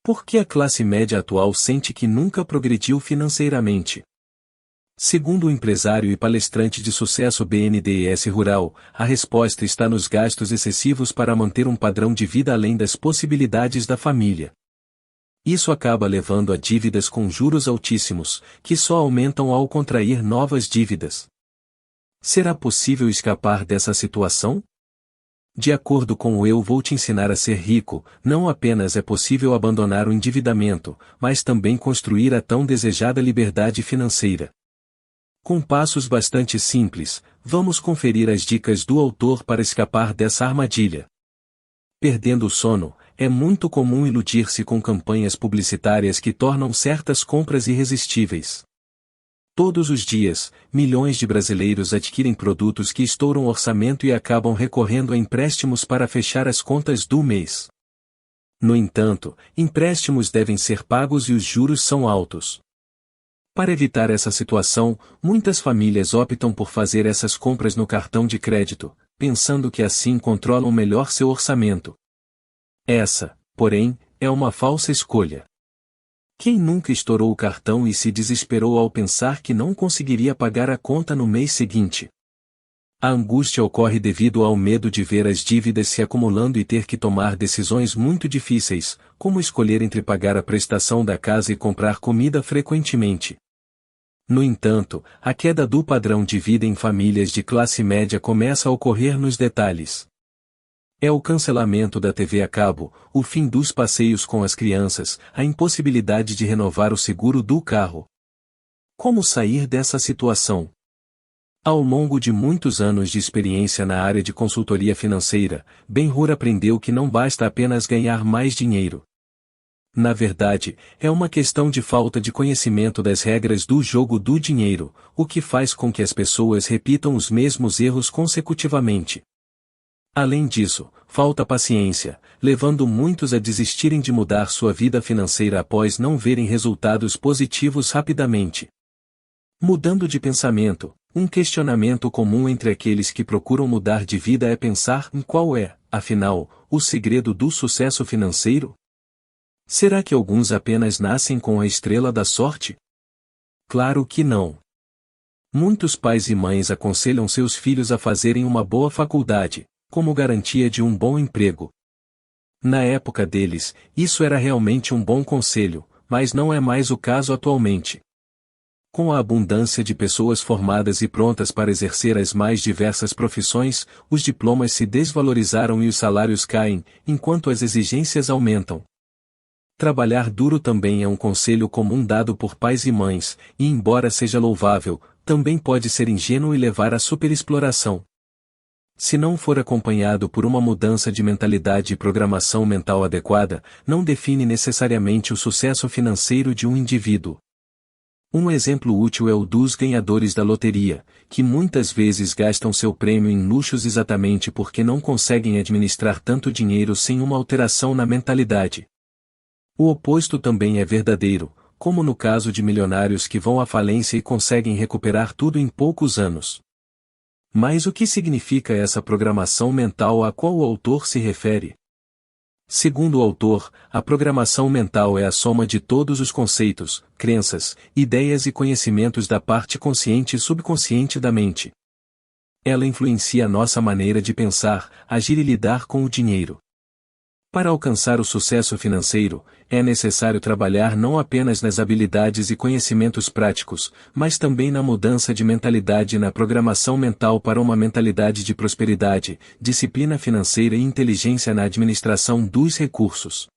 Por que a classe média atual sente que nunca progrediu financeiramente? Segundo o empresário e palestrante de sucesso BNDES Rural, a resposta está nos gastos excessivos para manter um padrão de vida além das possibilidades da família. Isso acaba levando a dívidas com juros altíssimos, que só aumentam ao contrair novas dívidas. Será possível escapar dessa situação? De acordo com o Eu Vou Te Ensinar a Ser Rico, não apenas é possível abandonar o endividamento, mas também construir a tão desejada liberdade financeira. Com passos bastante simples, vamos conferir as dicas do autor para escapar dessa armadilha. Perdendo o sono, é muito comum iludir-se com campanhas publicitárias que tornam certas compras irresistíveis. Todos os dias, milhões de brasileiros adquirem produtos que estouram o orçamento e acabam recorrendo a empréstimos para fechar as contas do mês. No entanto, empréstimos devem ser pagos e os juros são altos. Para evitar essa situação, muitas famílias optam por fazer essas compras no cartão de crédito, pensando que assim controlam melhor seu orçamento. Essa, porém, é uma falsa escolha. Quem nunca estourou o cartão e se desesperou ao pensar que não conseguiria pagar a conta no mês seguinte? A angústia ocorre devido ao medo de ver as dívidas se acumulando e ter que tomar decisões muito difíceis, como escolher entre pagar a prestação da casa e comprar comida frequentemente. No entanto, a queda do padrão de vida em famílias de classe média começa a ocorrer nos detalhes. É o cancelamento da TV a cabo, o fim dos passeios com as crianças, a impossibilidade de renovar o seguro do carro. Como sair dessa situação? Ao longo de muitos anos de experiência na área de consultoria financeira, Ben-Hur aprendeu que não basta apenas ganhar mais dinheiro. Na verdade, é uma questão de falta de conhecimento das regras do jogo do dinheiro, o que faz com que as pessoas repitam os mesmos erros consecutivamente. Além disso, falta paciência, levando muitos a desistirem de mudar sua vida financeira após não verem resultados positivos rapidamente. Mudando de pensamento, um questionamento comum entre aqueles que procuram mudar de vida é pensar em qual é, afinal, o segredo do sucesso financeiro? Será que alguns apenas nascem com a estrela da sorte? Claro que não. Muitos pais e mães aconselham seus filhos a fazerem uma boa faculdade, como garantia de um bom emprego. Na época deles, isso era realmente um bom conselho, mas não é mais o caso atualmente. Com a abundância de pessoas formadas e prontas para exercer as mais diversas profissões, os diplomas se desvalorizaram e os salários caem, enquanto as exigências aumentam. Trabalhar duro também é um conselho comum dado por pais e mães, e embora seja louvável, também pode ser ingênuo e levar à superexploração. Se não for acompanhado por uma mudança de mentalidade e programação mental adequada, não define necessariamente o sucesso financeiro de um indivíduo. Um exemplo útil é o dos ganhadores da loteria, que muitas vezes gastam seu prêmio em luxos exatamente porque não conseguem administrar tanto dinheiro sem uma alteração na mentalidade. O oposto também é verdadeiro, como no caso de milionários que vão à falência e conseguem recuperar tudo em poucos anos. Mas o que significa essa programação mental a qual o autor se refere? Segundo o autor, a programação mental é a soma de todos os conceitos, crenças, ideias e conhecimentos da parte consciente e subconsciente da mente. Ela influencia nossa maneira de pensar, agir e lidar com o dinheiro. Para alcançar o sucesso financeiro, é necessário trabalhar não apenas nas habilidades e conhecimentos práticos, mas também na mudança de mentalidade e na programação mental para uma mentalidade de prosperidade, disciplina financeira e inteligência na administração dos recursos.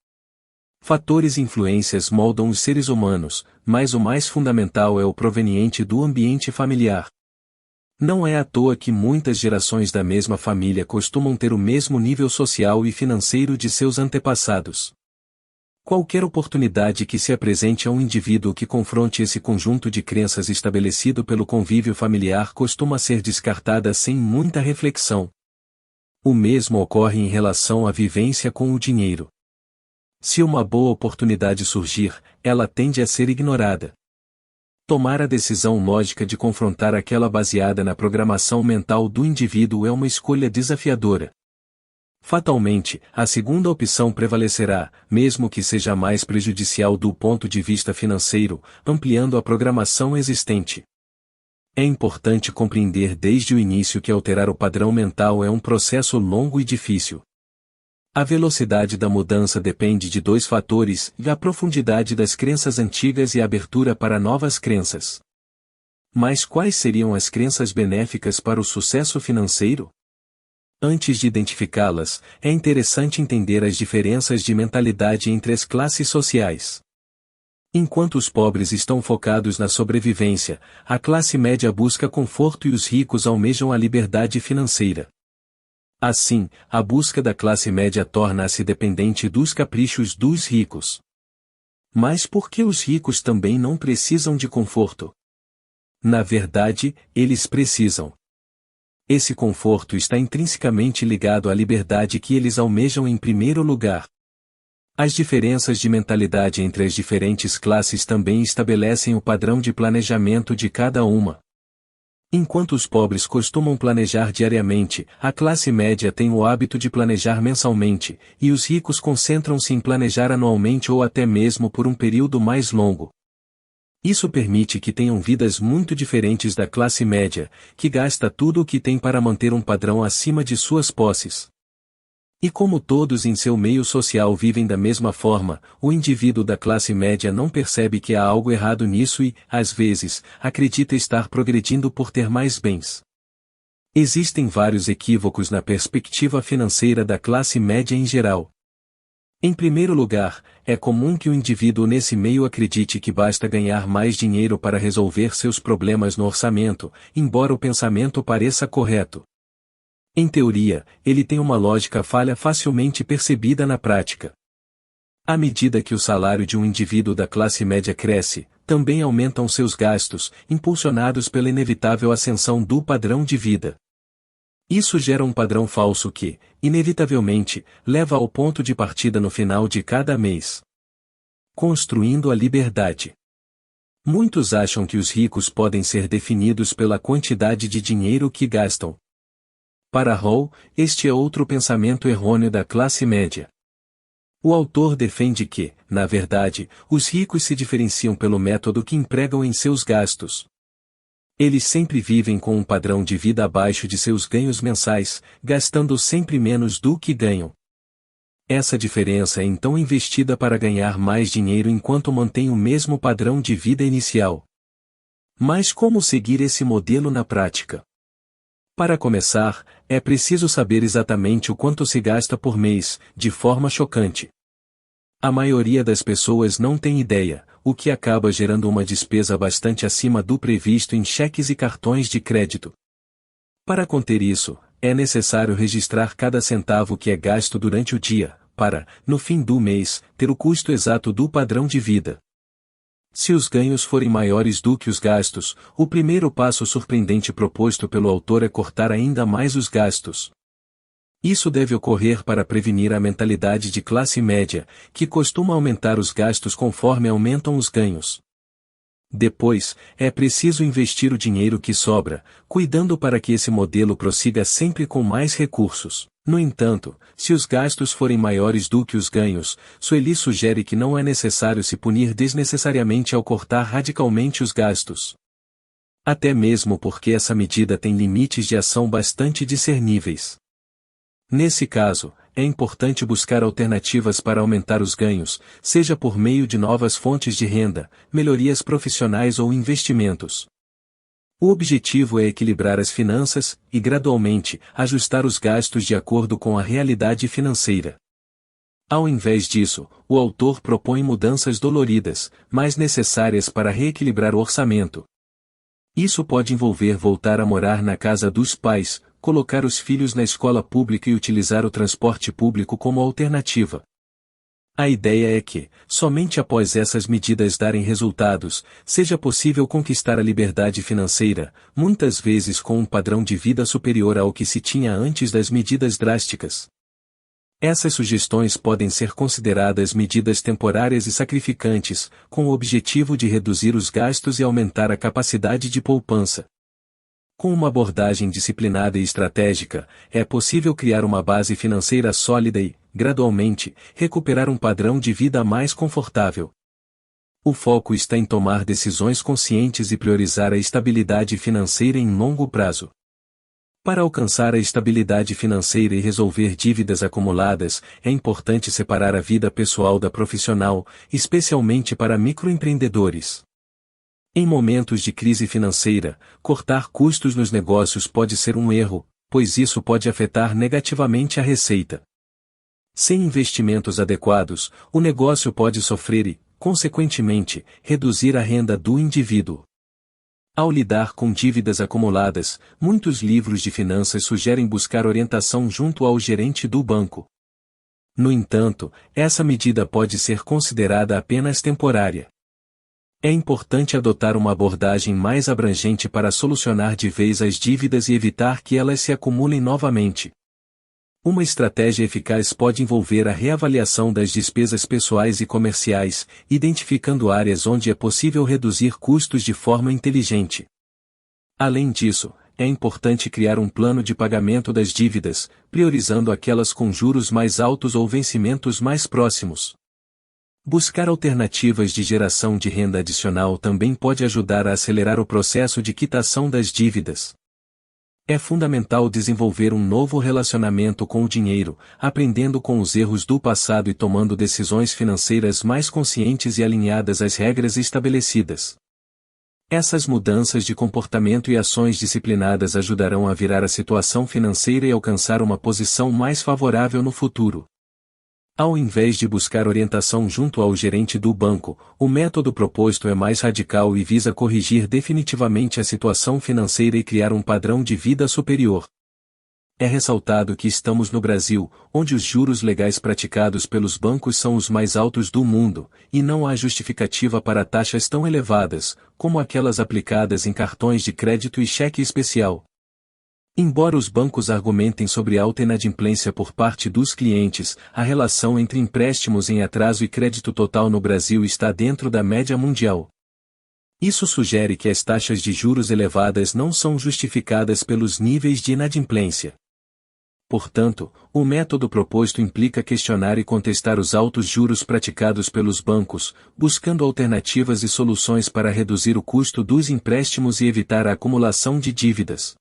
Fatores e influências moldam os seres humanos, mas o mais fundamental é o proveniente do ambiente familiar. Não é à toa que muitas gerações da mesma família costumam ter o mesmo nível social e financeiro de seus antepassados. Qualquer oportunidade que se apresente a um indivíduo que confronte esse conjunto de crenças estabelecido pelo convívio familiar costuma ser descartada sem muita reflexão. O mesmo ocorre em relação à vivência com o dinheiro. Se uma boa oportunidade surgir, ela tende a ser ignorada. Tomar a decisão lógica de confrontar aquela baseada na programação mental do indivíduo é uma escolha desafiadora. Fatalmente, a segunda opção prevalecerá, mesmo que seja mais prejudicial do ponto de vista financeiro, ampliando a programação existente. É importante compreender desde o início que alterar o padrão mental é um processo longo e difícil. A velocidade da mudança depende de dois fatores, a profundidade das crenças antigas e a abertura para novas crenças. Mas quais seriam as crenças benéficas para o sucesso financeiro? Antes de identificá-las, é interessante entender as diferenças de mentalidade entre as classes sociais. Enquanto os pobres estão focados na sobrevivência, a classe média busca conforto e os ricos almejam a liberdade financeira. Assim, a busca da classe média torna-se dependente dos caprichos dos ricos. Mas por que os ricos também não precisam de conforto? Na verdade, eles precisam. Esse conforto está intrinsecamente ligado à liberdade que eles almejam em primeiro lugar. As diferenças de mentalidade entre as diferentes classes também estabelecem o padrão de planejamento de cada uma. Enquanto os pobres costumam planejar diariamente, a classe média tem o hábito de planejar mensalmente, e os ricos concentram-se em planejar anualmente ou até mesmo por um período mais longo. Isso permite que tenham vidas muito diferentes da classe média, que gasta tudo o que tem para manter um padrão acima de suas posses. E como todos em seu meio social vivem da mesma forma, o indivíduo da classe média não percebe que há algo errado nisso e, às vezes, acredita estar progredindo por ter mais bens. Existem vários equívocos na perspectiva financeira da classe média em geral. Em primeiro lugar, é comum que o indivíduo nesse meio acredite que basta ganhar mais dinheiro para resolver seus problemas no orçamento, embora o pensamento pareça correto. Em teoria, ele tem uma lógica falha facilmente percebida na prática. À medida que o salário de um indivíduo da classe média cresce, também aumentam seus gastos, impulsionados pela inevitável ascensão do padrão de vida. Isso gera um padrão falso que, inevitavelmente, leva ao ponto de partida no final de cada mês. Construindo a liberdade. Muitos acham que os ricos podem ser definidos pela quantidade de dinheiro que gastam. Para Hall, este é outro pensamento errôneo da classe média. O autor defende que, na verdade, os ricos se diferenciam pelo método que empregam em seus gastos. Eles sempre vivem com um padrão de vida abaixo de seus ganhos mensais, gastando sempre menos do que ganham. Essa diferença é então investida para ganhar mais dinheiro enquanto mantém o mesmo padrão de vida inicial. Mas como seguir esse modelo na prática? Para começar, é preciso saber exatamente o quanto se gasta por mês, de forma chocante. A maioria das pessoas não tem ideia, o que acaba gerando uma despesa bastante acima do previsto em cheques e cartões de crédito. Para conter isso, é necessário registrar cada centavo que é gasto durante o dia, para, no fim do mês, ter o custo exato do padrão de vida. Se os ganhos forem maiores do que os gastos, o primeiro passo surpreendente proposto pelo autor é cortar ainda mais os gastos. Isso deve ocorrer para prevenir a mentalidade de classe média, que costuma aumentar os gastos conforme aumentam os ganhos. Depois, é preciso investir o dinheiro que sobra, cuidando para que esse modelo prossiga sempre com mais recursos. No entanto, se os gastos forem maiores do que os ganhos, Sueli sugere que não é necessário se punir desnecessariamente ao cortar radicalmente os gastos. Até mesmo porque essa medida tem limites de ação bastante discerníveis. Nesse caso, é importante buscar alternativas para aumentar os ganhos, seja por meio de novas fontes de renda, melhorias profissionais ou investimentos. O objetivo é equilibrar as finanças e, gradualmente, ajustar os gastos de acordo com a realidade financeira. Ao invés disso, o autor propõe mudanças doloridas, mas necessárias para reequilibrar o orçamento. Isso pode envolver voltar a morar na casa dos pais, colocar os filhos na escola pública e utilizar o transporte público como alternativa. A ideia é que, somente após essas medidas darem resultados, seja possível conquistar a liberdade financeira, muitas vezes com um padrão de vida superior ao que se tinha antes das medidas drásticas. Essas sugestões podem ser consideradas medidas temporárias e sacrificantes, com o objetivo de reduzir os gastos e aumentar a capacidade de poupança. Com uma abordagem disciplinada e estratégica, é possível criar uma base financeira sólida e, gradualmente, recuperar um padrão de vida mais confortável. O foco está em tomar decisões conscientes e priorizar a estabilidade financeira em longo prazo. Para alcançar a estabilidade financeira e resolver dívidas acumuladas, é importante separar a vida pessoal da profissional, especialmente para microempreendedores. Em momentos de crise financeira, cortar custos nos negócios pode ser um erro, pois isso pode afetar negativamente a receita. Sem investimentos adequados, o negócio pode sofrer e, consequentemente, reduzir a renda do indivíduo. Ao lidar com dívidas acumuladas, muitos livros de finanças sugerem buscar orientação junto ao gerente do banco. No entanto, essa medida pode ser considerada apenas temporária. É importante adotar uma abordagem mais abrangente para solucionar de vez as dívidas e evitar que elas se acumulem novamente. Uma estratégia eficaz pode envolver a reavaliação das despesas pessoais e comerciais, identificando áreas onde é possível reduzir custos de forma inteligente. Além disso, é importante criar um plano de pagamento das dívidas, priorizando aquelas com juros mais altos ou vencimentos mais próximos. Buscar alternativas de geração de renda adicional também pode ajudar a acelerar o processo de quitação das dívidas. É fundamental desenvolver um novo relacionamento com o dinheiro, aprendendo com os erros do passado e tomando decisões financeiras mais conscientes e alinhadas às regras estabelecidas. Essas mudanças de comportamento e ações disciplinadas ajudarão a virar a situação financeira e alcançar uma posição mais favorável no futuro. Ao invés de buscar orientação junto ao gerente do banco, o método proposto é mais radical e visa corrigir definitivamente a situação financeira e criar um padrão de vida superior. É ressaltado que estamos no Brasil, onde os juros legais praticados pelos bancos são os mais altos do mundo, e não há justificativa para taxas tão elevadas, como aquelas aplicadas em cartões de crédito e cheque especial. Embora os bancos argumentem sobre alta inadimplência por parte dos clientes, a relação entre empréstimos em atraso e crédito total no Brasil está dentro da média mundial. Isso sugere que as taxas de juros elevadas não são justificadas pelos níveis de inadimplência. Portanto, o método proposto implica questionar e contestar os altos juros praticados pelos bancos, buscando alternativas e soluções para reduzir o custo dos empréstimos e evitar a acumulação de dívidas.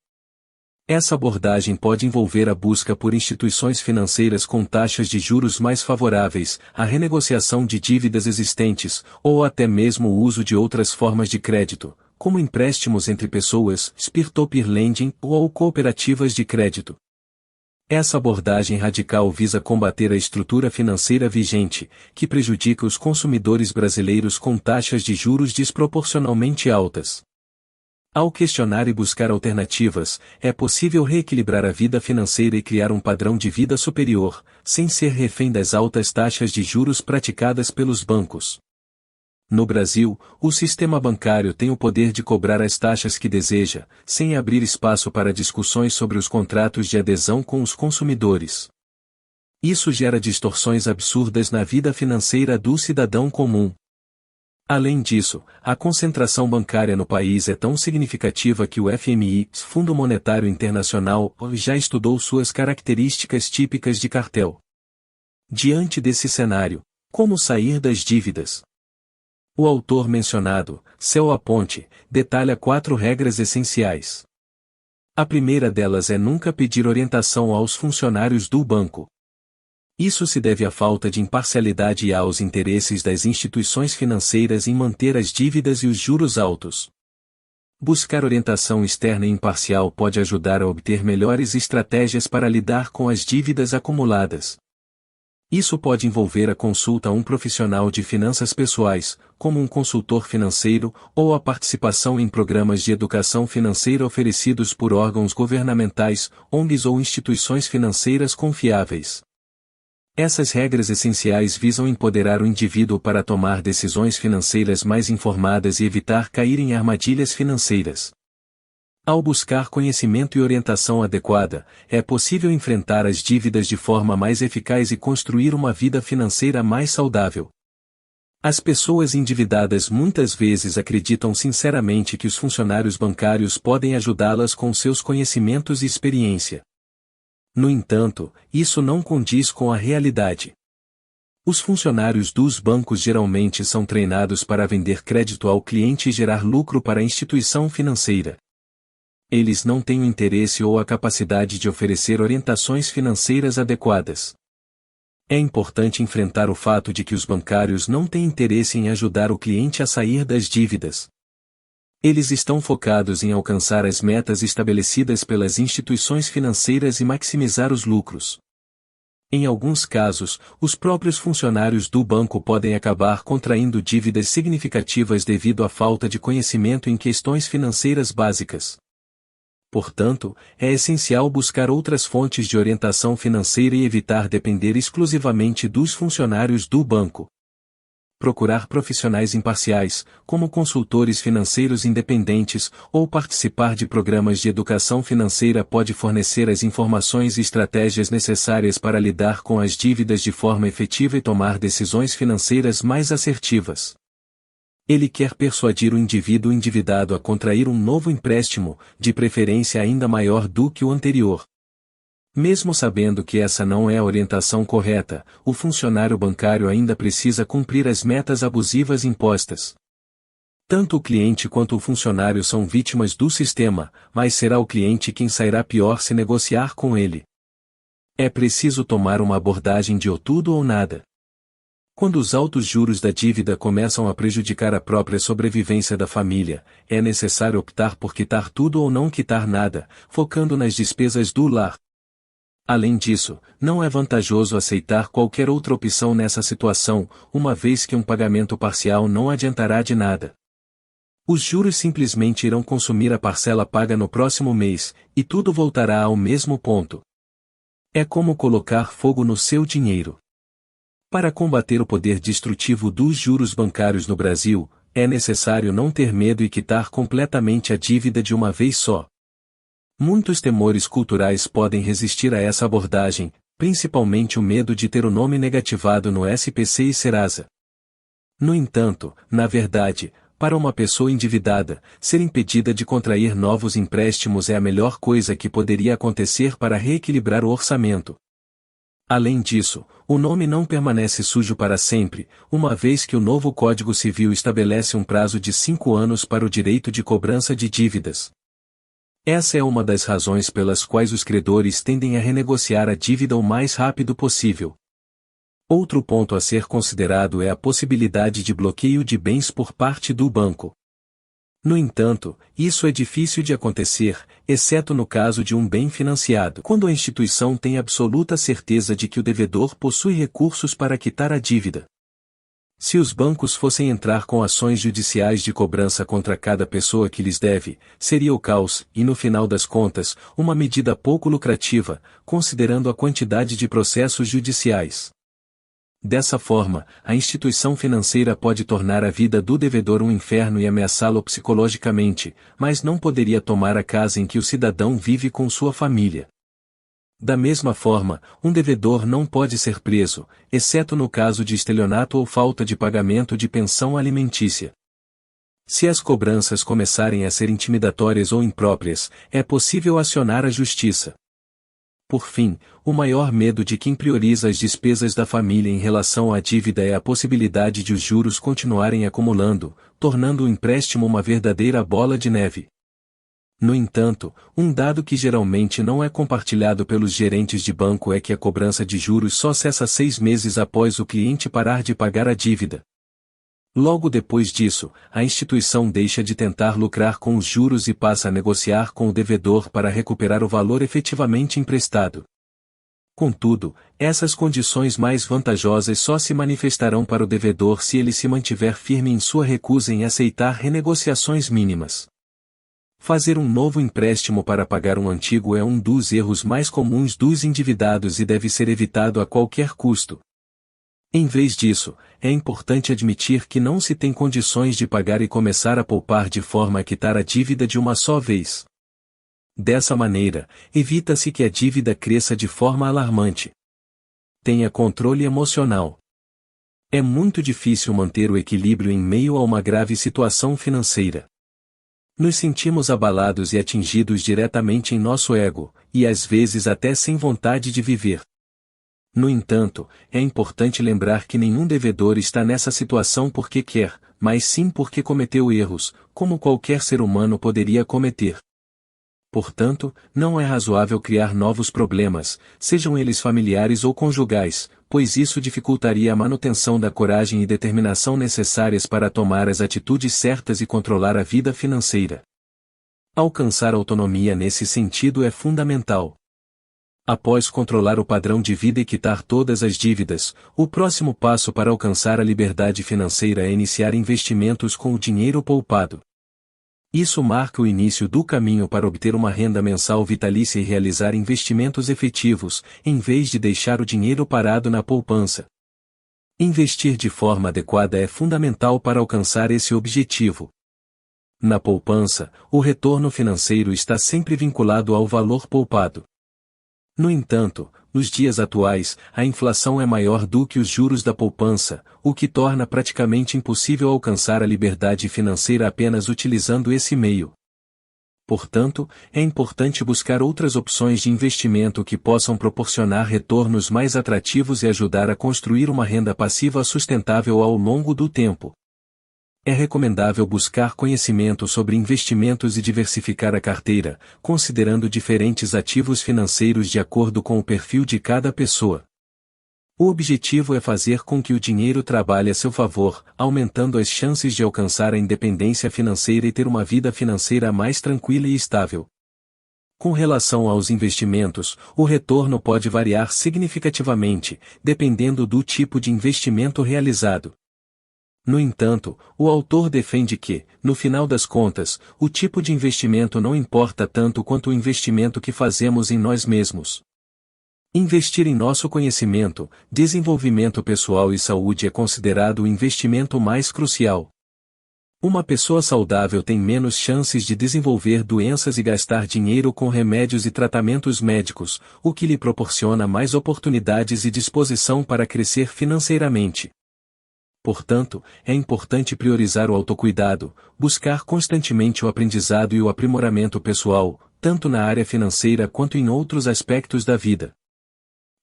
Essa abordagem pode envolver a busca por instituições financeiras com taxas de juros mais favoráveis, a renegociação de dívidas existentes, ou até mesmo o uso de outras formas de crédito, como empréstimos entre pessoas, peer-to-peer lending ou cooperativas de crédito. Essa abordagem radical visa combater a estrutura financeira vigente, que prejudica os consumidores brasileiros com taxas de juros desproporcionalmente altas. Ao questionar e buscar alternativas, é possível reequilibrar a vida financeira e criar um padrão de vida superior, sem ser refém das altas taxas de juros praticadas pelos bancos. No Brasil, o sistema bancário tem o poder de cobrar as taxas que deseja, sem abrir espaço para discussões sobre os contratos de adesão com os consumidores. Isso gera distorções absurdas na vida financeira do cidadão comum. Além disso, a concentração bancária no país é tão significativa que o FMI, Fundo Monetário Internacional, já estudou suas características típicas de cartel. Diante desse cenário, como sair das dívidas? O autor mencionado, Céu Aponte, detalha 4 regras essenciais. A primeira delas é nunca pedir orientação aos funcionários do banco. Isso se deve à falta de imparcialidade e aos interesses das instituições financeiras em manter as dívidas e os juros altos. Buscar orientação externa e imparcial pode ajudar a obter melhores estratégias para lidar com as dívidas acumuladas. Isso pode envolver a consulta a um profissional de finanças pessoais, como um consultor financeiro, ou a participação em programas de educação financeira oferecidos por órgãos governamentais, ONGs ou instituições financeiras confiáveis. Essas regras essenciais visam empoderar o indivíduo para tomar decisões financeiras mais informadas e evitar cair em armadilhas financeiras. Ao buscar conhecimento e orientação adequada, é possível enfrentar as dívidas de forma mais eficaz e construir uma vida financeira mais saudável. As pessoas endividadas muitas vezes acreditam sinceramente que os funcionários bancários podem ajudá-las com seus conhecimentos e experiência. No entanto, isso não condiz com a realidade. Os funcionários dos bancos geralmente são treinados para vender crédito ao cliente e gerar lucro para a instituição financeira. Eles não têm o interesse ou a capacidade de oferecer orientações financeiras adequadas. É importante enfrentar o fato de que os bancários não têm interesse em ajudar o cliente a sair das dívidas. Eles estão focados em alcançar as metas estabelecidas pelas instituições financeiras e maximizar os lucros. Em alguns casos, os próprios funcionários do banco podem acabar contraindo dívidas significativas devido à falta de conhecimento em questões financeiras básicas. Portanto, é essencial buscar outras fontes de orientação financeira e evitar depender exclusivamente dos funcionários do banco. Procurar profissionais imparciais, como consultores financeiros independentes, ou participar de programas de educação financeira pode fornecer as informações e estratégias necessárias para lidar com as dívidas de forma efetiva e tomar decisões financeiras mais assertivas. Ele quer persuadir o indivíduo endividado a contrair um novo empréstimo, de preferência ainda maior do que o anterior. Mesmo sabendo que essa não é a orientação correta, o funcionário bancário ainda precisa cumprir as metas abusivas impostas. Tanto o cliente quanto o funcionário são vítimas do sistema, mas será o cliente quem sairá pior se negociar com ele. É preciso tomar uma abordagem de ou tudo ou nada. Quando os altos juros da dívida começam a prejudicar a própria sobrevivência da família, é necessário optar por quitar tudo ou não quitar nada, focando nas despesas do lar. Além disso, não é vantajoso aceitar qualquer outra opção nessa situação, uma vez que um pagamento parcial não adiantará de nada. Os juros simplesmente irão consumir a parcela paga no próximo mês, e tudo voltará ao mesmo ponto. É como colocar fogo no seu dinheiro. Para combater o poder destrutivo dos juros bancários no Brasil, é necessário não ter medo e quitar completamente a dívida de uma vez só. Muitos temores culturais podem resistir a essa abordagem, principalmente o medo de ter o nome negativado no SPC e Serasa. No entanto, na verdade, para uma pessoa endividada, ser impedida de contrair novos empréstimos é a melhor coisa que poderia acontecer para reequilibrar o orçamento. Além disso, o nome não permanece sujo para sempre, uma vez que o novo Código Civil estabelece um prazo de 5 anos para o direito de cobrança de dívidas. Essa é uma das razões pelas quais os credores tendem a renegociar a dívida o mais rápido possível. Outro ponto a ser considerado é a possibilidade de bloqueio de bens por parte do banco. No entanto, isso é difícil de acontecer, exceto no caso de um bem financiado, quando a instituição tem absoluta certeza de que o devedor possui recursos para quitar a dívida. Se os bancos fossem entrar com ações judiciais de cobrança contra cada pessoa que lhes deve, seria o caos, e no final das contas, uma medida pouco lucrativa, considerando a quantidade de processos judiciais. Dessa forma, a instituição financeira pode tornar a vida do devedor um inferno e ameaçá-lo psicologicamente, mas não poderia tomar a casa em que o cidadão vive com sua família. Da mesma forma, um devedor não pode ser preso, exceto no caso de estelionato ou falta de pagamento de pensão alimentícia. Se as cobranças começarem a ser intimidatórias ou impróprias, é possível acionar a justiça. Por fim, o maior medo de quem prioriza as despesas da família em relação à dívida é a possibilidade de os juros continuarem acumulando, tornando o empréstimo uma verdadeira bola de neve. No entanto, um dado que geralmente não é compartilhado pelos gerentes de banco é que a cobrança de juros só cessa 6 meses após o cliente parar de pagar a dívida. Logo depois disso, a instituição deixa de tentar lucrar com os juros e passa a negociar com o devedor para recuperar o valor efetivamente emprestado. Contudo, essas condições mais vantajosas só se manifestarão para o devedor se ele se mantiver firme em sua recusa em aceitar renegociações mínimas. Fazer um novo empréstimo para pagar um antigo é um dos erros mais comuns dos endividados e deve ser evitado a qualquer custo. Em vez disso, é importante admitir que não se tem condições de pagar e começar a poupar de forma a quitar a dívida de uma só vez. Dessa maneira, evita-se que a dívida cresça de forma alarmante. Tenha controle emocional. É muito difícil manter o equilíbrio em meio a uma grave situação financeira. Nos sentimos abalados e atingidos diretamente em nosso ego, e às vezes até sem vontade de viver. No entanto, é importante lembrar que nenhum devedor está nessa situação porque quer, mas sim porque cometeu erros, como qualquer ser humano poderia cometer. Portanto, não é razoável criar novos problemas, sejam eles familiares ou conjugais, pois isso dificultaria a manutenção da coragem e determinação necessárias para tomar as atitudes certas e controlar a vida financeira. Alcançar autonomia nesse sentido é fundamental. Após controlar o padrão de vida e quitar todas as dívidas, o próximo passo para alcançar a liberdade financeira é iniciar investimentos com o dinheiro poupado. Isso marca o início do caminho para obter uma renda mensal vitalícia e realizar investimentos efetivos, em vez de deixar o dinheiro parado na poupança. Investir de forma adequada é fundamental para alcançar esse objetivo. Na poupança, o retorno financeiro está sempre vinculado ao valor poupado. No entanto, nos dias atuais, a inflação é maior do que os juros da poupança, o que torna praticamente impossível alcançar a liberdade financeira apenas utilizando esse meio. Portanto, é importante buscar outras opções de investimento que possam proporcionar retornos mais atrativos e ajudar a construir uma renda passiva sustentável ao longo do tempo. É recomendável buscar conhecimento sobre investimentos e diversificar a carteira, considerando diferentes ativos financeiros de acordo com o perfil de cada pessoa. O objetivo é fazer com que o dinheiro trabalhe a seu favor, aumentando as chances de alcançar a independência financeira e ter uma vida financeira mais tranquila e estável. Com relação aos investimentos, o retorno pode variar significativamente, dependendo do tipo de investimento realizado. No entanto, o autor defende que, no final das contas, o tipo de investimento não importa tanto quanto o investimento que fazemos em nós mesmos. Investir em nosso conhecimento, desenvolvimento pessoal e saúde é considerado o investimento mais crucial. Uma pessoa saudável tem menos chances de desenvolver doenças e gastar dinheiro com remédios e tratamentos médicos, o que lhe proporciona mais oportunidades e disposição para crescer financeiramente. Portanto, é importante priorizar o autocuidado, buscar constantemente o aprendizado e o aprimoramento pessoal, tanto na área financeira quanto em outros aspectos da vida.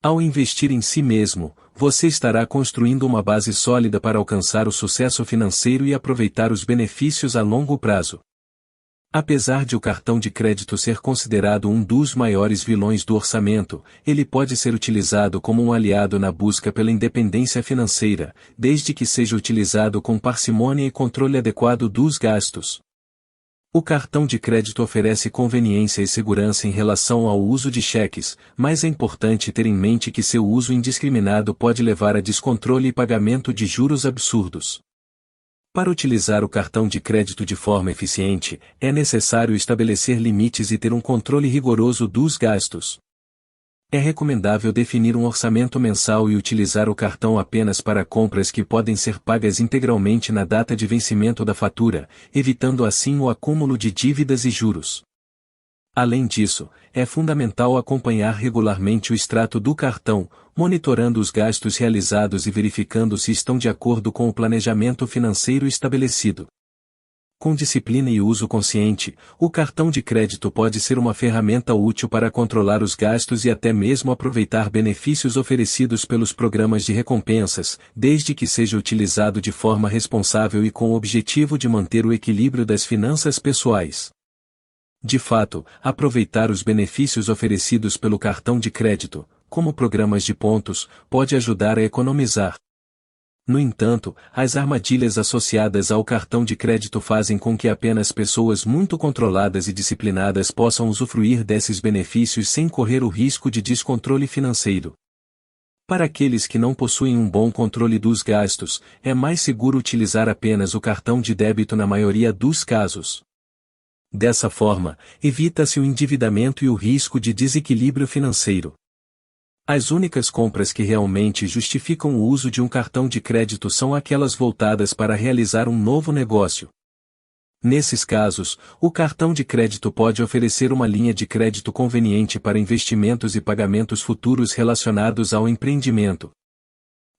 Ao investir em si mesmo, você estará construindo uma base sólida para alcançar o sucesso financeiro e aproveitar os benefícios a longo prazo. Apesar de o cartão de crédito ser considerado um dos maiores vilões do orçamento, ele pode ser utilizado como um aliado na busca pela independência financeira, desde que seja utilizado com parcimônia e controle adequado dos gastos. O cartão de crédito oferece conveniência e segurança em relação ao uso de cheques, mas é importante ter em mente que seu uso indiscriminado pode levar a descontrole e pagamento de juros absurdos. Para utilizar o cartão de crédito de forma eficiente, é necessário estabelecer limites e ter um controle rigoroso dos gastos. É recomendável definir um orçamento mensal e utilizar o cartão apenas para compras que podem ser pagas integralmente na data de vencimento da fatura, evitando assim o acúmulo de dívidas e juros. Além disso, é fundamental acompanhar regularmente o extrato do cartão, monitorando os gastos realizados e verificando se estão de acordo com o planejamento financeiro estabelecido. Com disciplina e uso consciente, o cartão de crédito pode ser uma ferramenta útil para controlar os gastos e até mesmo aproveitar benefícios oferecidos pelos programas de recompensas, desde que seja utilizado de forma responsável e com o objetivo de manter o equilíbrio das finanças pessoais. De fato, aproveitar os benefícios oferecidos pelo cartão de crédito, como programas de pontos, pode ajudar a economizar. No entanto, as armadilhas associadas ao cartão de crédito fazem com que apenas pessoas muito controladas e disciplinadas possam usufruir desses benefícios sem correr o risco de descontrole financeiro. Para aqueles que não possuem um bom controle dos gastos, é mais seguro utilizar apenas o cartão de débito na maioria dos casos. Dessa forma, evita-se o endividamento e o risco de desequilíbrio financeiro. As únicas compras que realmente justificam o uso de um cartão de crédito são aquelas voltadas para realizar um novo negócio. Nesses casos, o cartão de crédito pode oferecer uma linha de crédito conveniente para investimentos e pagamentos futuros relacionados ao empreendimento.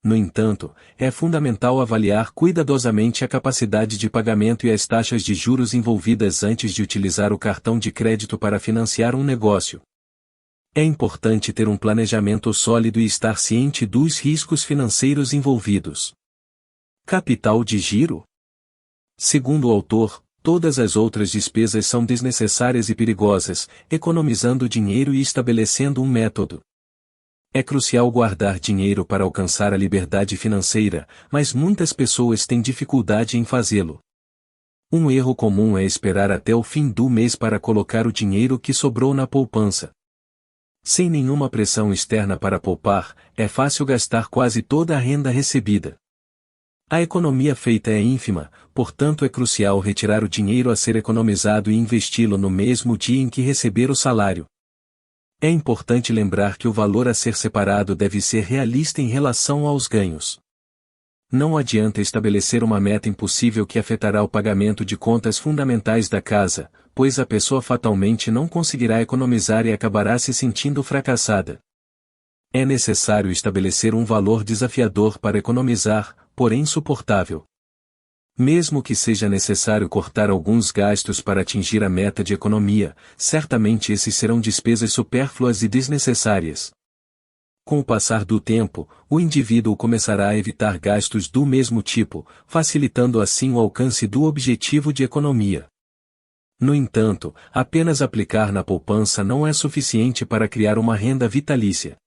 No entanto, é fundamental avaliar cuidadosamente a capacidade de pagamento e as taxas de juros envolvidas antes de utilizar o cartão de crédito para financiar um negócio. É importante ter um planejamento sólido e estar ciente dos riscos financeiros envolvidos. Capital de giro? Segundo o autor, todas as outras despesas são desnecessárias e perigosas, economizando dinheiro e estabelecendo um método. É crucial guardar dinheiro para alcançar a liberdade financeira, mas muitas pessoas têm dificuldade em fazê-lo. Um erro comum é esperar até o fim do mês para colocar o dinheiro que sobrou na poupança. Sem nenhuma pressão externa para poupar, é fácil gastar quase toda a renda recebida. A economia feita é ínfima, portanto é crucial retirar o dinheiro a ser economizado e investi-lo no mesmo dia em que receber o salário. É importante lembrar que o valor a ser separado deve ser realista em relação aos ganhos. Não adianta estabelecer uma meta impossível que afetará o pagamento de contas fundamentais da casa, pois a pessoa fatalmente não conseguirá economizar e acabará se sentindo fracassada. É necessário estabelecer um valor desafiador para economizar, porém suportável. Mesmo que seja necessário cortar alguns gastos para atingir a meta de economia, certamente esses serão despesas supérfluas e desnecessárias. Com o passar do tempo, o indivíduo começará a evitar gastos do mesmo tipo, facilitando assim o alcance do objetivo de economia. No entanto, apenas aplicar na poupança não é suficiente para criar uma renda vitalícia.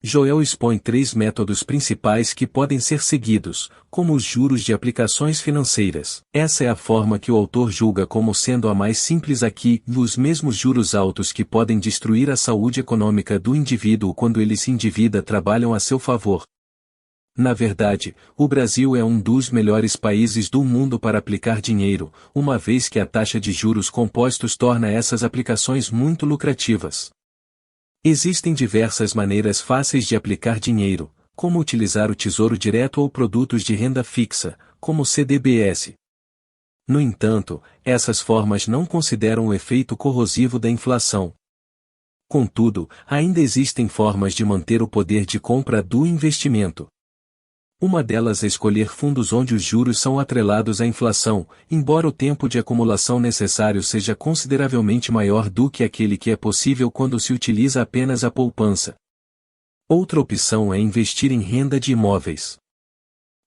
Joel expõe 3 métodos principais que podem ser seguidos, como os juros de aplicações financeiras. Essa é a forma que o autor julga como sendo a mais simples aqui, os mesmos juros altos que podem destruir a saúde econômica do indivíduo quando ele se endivida trabalham a seu favor. Na verdade, o Brasil é um dos melhores países do mundo para aplicar dinheiro, uma vez que a taxa de juros compostos torna essas aplicações muito lucrativas. Existem diversas maneiras fáceis de aplicar dinheiro, como utilizar o Tesouro Direto ou produtos de renda fixa, como CDBS. No entanto, essas formas não consideram o efeito corrosivo da inflação. Contudo, ainda existem formas de manter o poder de compra do investimento. Uma delas é escolher fundos onde os juros são atrelados à inflação, embora o tempo de acumulação necessário seja consideravelmente maior do que aquele que é possível quando se utiliza apenas a poupança. Outra opção é investir em renda de imóveis.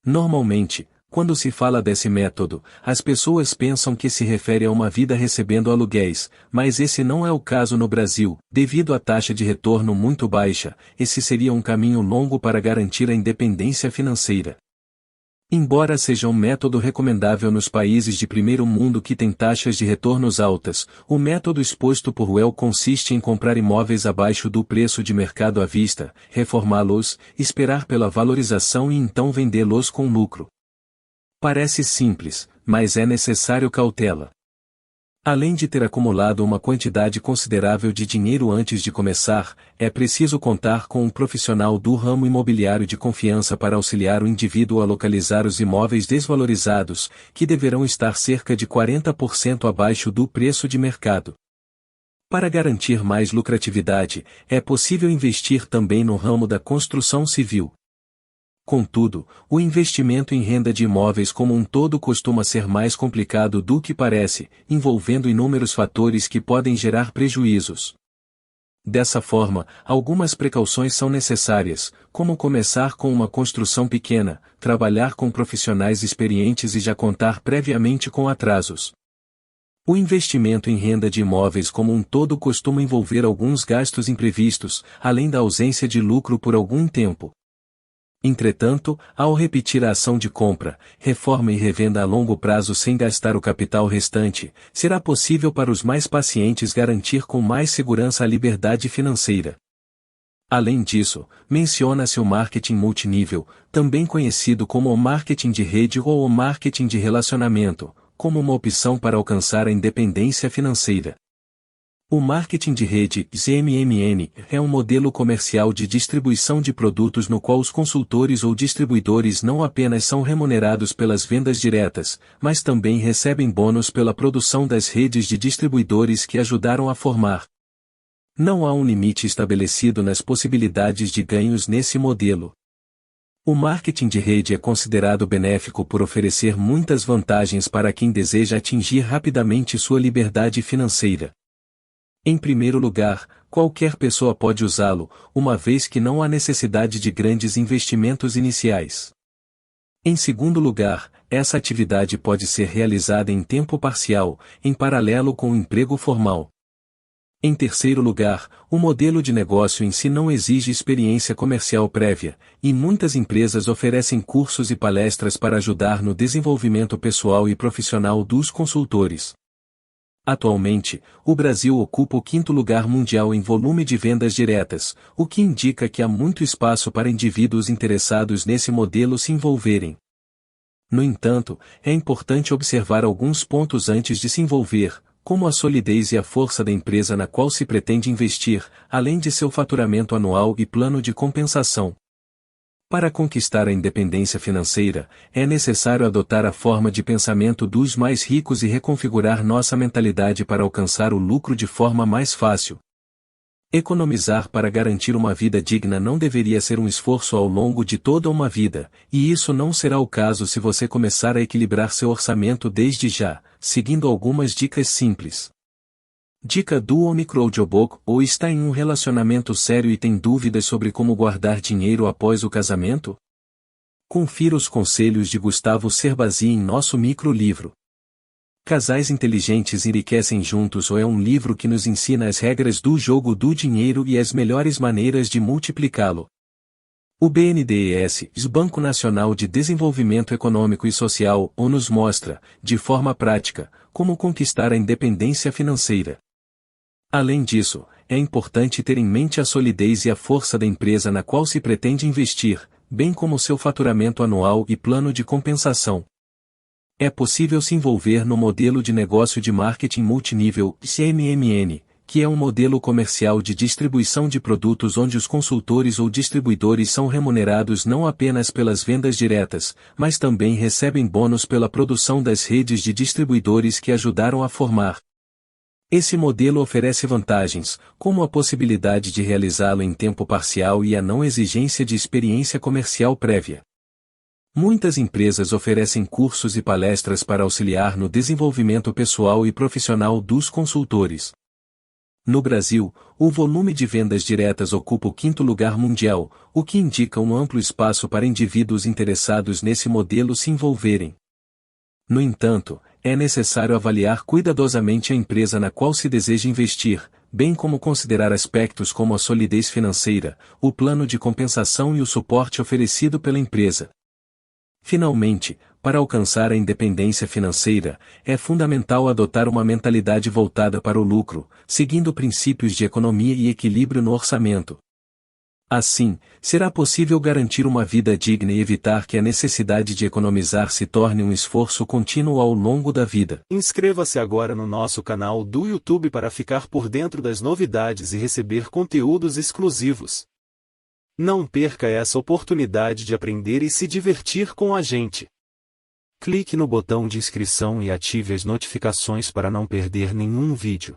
Normalmente, quando se fala desse método, as pessoas pensam que se refere a uma vida recebendo aluguéis, mas esse não é o caso no Brasil, devido à taxa de retorno muito baixa. Esse seria um caminho longo para garantir a independência financeira. Embora seja um método recomendável nos países de primeiro mundo que têm taxas de retornos altas, o método exposto por Well consiste em comprar imóveis abaixo do preço de mercado à vista, reformá-los, esperar pela valorização e então vendê-los com lucro. Parece simples, mas é necessário cautela. Além de ter acumulado uma quantidade considerável de dinheiro antes de começar, é preciso contar com um profissional do ramo imobiliário de confiança para auxiliar o indivíduo a localizar os imóveis desvalorizados, que deverão estar cerca de 40% abaixo do preço de mercado. Para garantir mais lucratividade, é possível investir também no ramo da construção civil. Contudo, o investimento em renda de imóveis como um todo costuma ser mais complicado do que parece, envolvendo inúmeros fatores que podem gerar prejuízos. Dessa forma, algumas precauções são necessárias, como começar com uma construção pequena, trabalhar com profissionais experientes e já contar previamente com atrasos. O investimento em renda de imóveis como um todo costuma envolver alguns gastos imprevistos, além da ausência de lucro por algum tempo. Entretanto, ao repetir a ação de compra, reforma e revenda a longo prazo sem gastar o capital restante, será possível para os mais pacientes garantir com mais segurança a liberdade financeira. Além disso, menciona-se o marketing multinível, também conhecido como o marketing de rede ou o marketing de relacionamento, como uma opção para alcançar a independência financeira. O marketing de rede, CMMN, é um modelo comercial de distribuição de produtos no qual os consultores ou distribuidores não apenas são remunerados pelas vendas diretas, mas também recebem bônus pela produção das redes de distribuidores que ajudaram a formar. Não há um limite estabelecido nas possibilidades de ganhos nesse modelo. O marketing de rede é considerado benéfico por oferecer muitas vantagens para quem deseja atingir rapidamente sua liberdade financeira. Em primeiro lugar, qualquer pessoa pode usá-lo, uma vez que não há necessidade de grandes investimentos iniciais. Em segundo lugar, essa atividade pode ser realizada em tempo parcial, em paralelo com o emprego formal. Em terceiro lugar, o modelo de negócio em si não exige experiência comercial prévia, e muitas empresas oferecem cursos e palestras para ajudar no desenvolvimento pessoal e profissional dos consultores. Atualmente, o Brasil ocupa o quinto lugar mundial em volume de vendas diretas, o que indica que há muito espaço para indivíduos interessados nesse modelo se envolverem. No entanto, é importante observar alguns pontos antes de se envolver, como a solidez e a força da empresa na qual se pretende investir, além de seu faturamento anual e plano de compensação. Para conquistar a independência financeira, é necessário adotar a forma de pensamento dos mais ricos e reconfigurar nossa mentalidade para alcançar o lucro de forma mais fácil. Economizar para garantir uma vida digna não deveria ser um esforço ao longo de toda uma vida, e isso não será o caso se você começar a equilibrar seu orçamento desde já, seguindo algumas dicas simples. Dica do Omicrojoboc: ou está em um relacionamento sério e tem dúvidas sobre como guardar dinheiro após o casamento? Confira os conselhos de Gustavo Cerbasi em nosso microlivro. Casais Inteligentes Enriquecem Juntos ou é um livro que nos ensina as regras do jogo do dinheiro e as melhores maneiras de multiplicá-lo. O BNDES, Banco Nacional de Desenvolvimento Econômico e Social, nos mostra, de forma prática, como conquistar a independência financeira. Além disso, é importante ter em mente a solidez e a força da empresa na qual se pretende investir, bem como seu faturamento anual e plano de compensação. É possível se envolver no modelo de negócio de marketing multinível, CMMN, que é um modelo comercial de distribuição de produtos onde os consultores ou distribuidores são remunerados não apenas pelas vendas diretas, mas também recebem bônus pela produção das redes de distribuidores que ajudaram a formar. Esse modelo oferece vantagens, como a possibilidade de realizá-lo em tempo parcial e a não exigência de experiência comercial prévia. Muitas empresas oferecem cursos e palestras para auxiliar no desenvolvimento pessoal e profissional dos consultores. No Brasil, o volume de vendas diretas ocupa o quinto lugar mundial, o que indica um amplo espaço para indivíduos interessados nesse modelo se envolverem. No entanto, é necessário avaliar cuidadosamente a empresa na qual se deseja investir, bem como considerar aspectos como a solidez financeira, o plano de compensação e o suporte oferecido pela empresa. Finalmente, para alcançar a independência financeira, é fundamental adotar uma mentalidade voltada para o lucro, seguindo princípios de economia e equilíbrio no orçamento. Assim, será possível garantir uma vida digna e evitar que a necessidade de economizar se torne um esforço contínuo ao longo da vida. Inscreva-se agora no nosso canal do YouTube para ficar por dentro das novidades e receber conteúdos exclusivos. Não perca essa oportunidade de aprender e se divertir com a gente. Clique no botão de inscrição e ative as notificações para não perder nenhum vídeo.